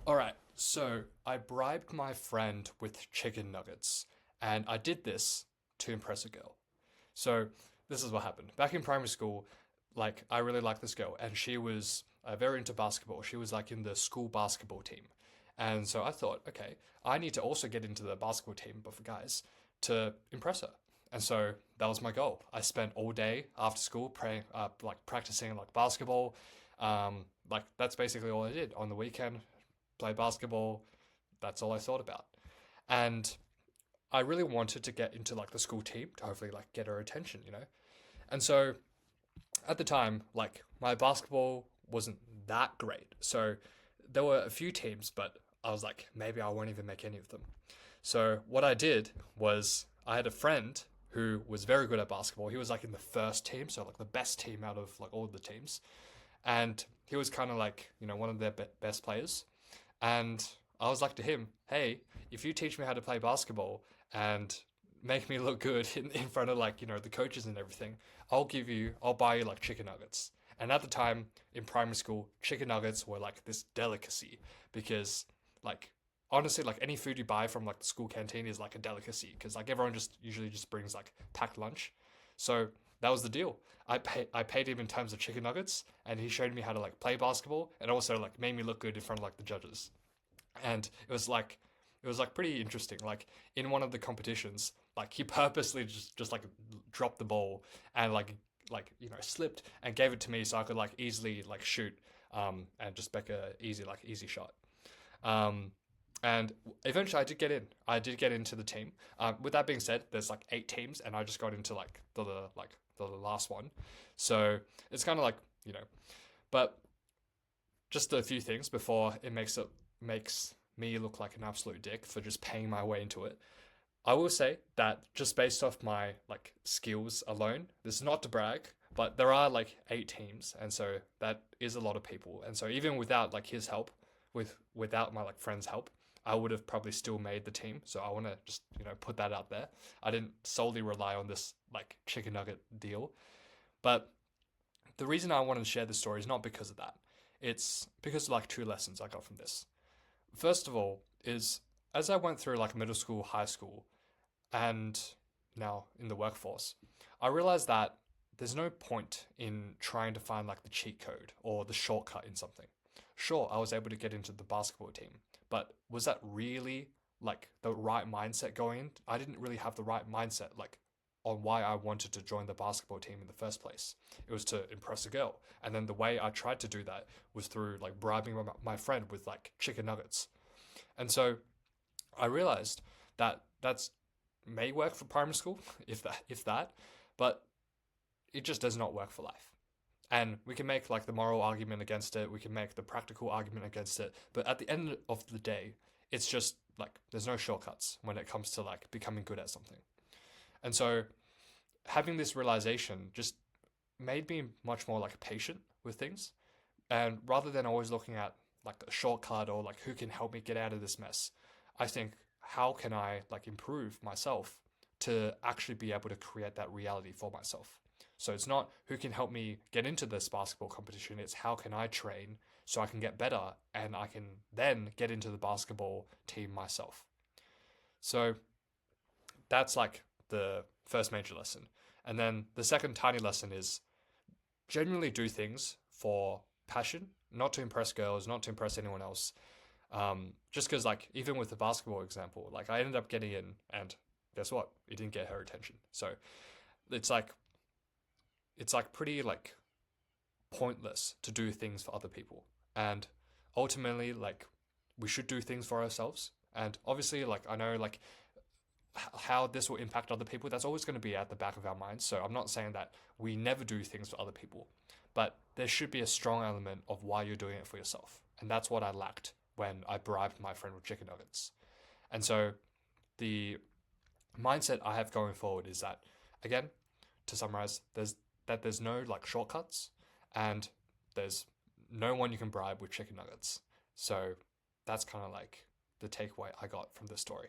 All right, so I bribed my friend with chicken nuggets, and I did this to impress a girl. So this is what happened. Back in primary school, like I really liked this girl, and she was very into basketball. She was like in the school basketball team, and so I thought, okay, I need to also get into the basketball team, but for guys, to impress her. And so that was my goal. I spent all day after school praying, like practicing like basketball. Like that's basically all I did on the weekend. Play basketball. That's all I thought about. And I really wanted to get into like the school team to hopefully like get her attention, you know? And so at the time, like my basketball wasn't that great. So there were a few teams, but I was like, maybe I won't even make any of them. So what I did was I had a friend who was very good at basketball. He was like in the first team, so like the best team out of like all of the teams. And he was kind of like, one of their best players. And I was like to him, hey, if you teach me how to play basketball and make me look good in front of like, the coaches and everything, I'll buy you like chicken nuggets. And at the time in primary school, chicken nuggets were like this delicacy because like honestly, like any food you buy from like the school canteen is like a delicacy because like everyone just usually just brings like packed lunch. So that was the deal. I paid him in terms of chicken nuggets, and he showed me how to like play basketball, and also like made me look good in front of like the judges. And it was like pretty interesting. Like in one of the competitions, like he purposely just like dropped the ball and slipped and gave it to me so I could like easily like shoot and just make a easy shot. Um, and eventually I did get in. I did get into the team. With that being said, there's like 8 teams, and I just got into like the last one. So it's kind of like but just a few things before it makes me look like an absolute dick for just paying my way into it. I will say that just based off my like skills alone, this is not to brag, but there are like 8 teams, and so that is a lot of people. And so even without like his help, without my like friend's help, I would have probably still made the team. So I want to just put that out there. I didn't solely rely on this like chicken nugget deal, but the reason I wanted to share this story is not because of that. It's because of like 2 lessons I got from this. First of all, is as I went through like middle school, high school, and now in the workforce, I realized that there's no point in trying to find like the cheat code or the shortcut in something. Sure, I was able to get into the basketball team, but was that really like the right mindset going in? I didn't really have the right mindset like on why I wanted to join the basketball team in the first place. It was to impress a girl. And then the way I tried to do that was through like bribing my friend with like chicken nuggets. And so I realized that that's may work for primary school, if that, but it just does not work for life. And we can make like the moral argument against it, we can make the practical argument against it, but at the end of the day, it's just like there's no shortcuts when it comes to like becoming good at something. And so having this realization just made me much more like patient with things. And rather than always looking at like a shortcut or like who can help me get out of this mess, I think how can I like improve myself to actually be able to create that reality for myself. So it's not who can help me get into this basketball competition, it's how can I train so I can get better and I can then get into the basketball team myself. So that's like the first major lesson. And then the second tiny lesson is genuinely do things for passion, not to impress girls, not to impress anyone else. Just because, like, even with the basketball example, like, I ended up getting in, and guess what? It didn't get her attention. So it's like, pretty, like, pointless to do things for other people. And ultimately, like, we should do things for ourselves. And obviously, like, I know, like, how this will impact other people, that's always going to be at the back of our minds. So I'm not saying that we never do things for other people, but there should be a strong element of why you're doing it for yourself. And that's what I lacked when I bribed my friend with chicken nuggets. And so the mindset I have going forward is that, again, to summarize, there's no like shortcuts, and there's no one you can bribe with chicken nuggets. So that's kind of like the takeaway I got from this story.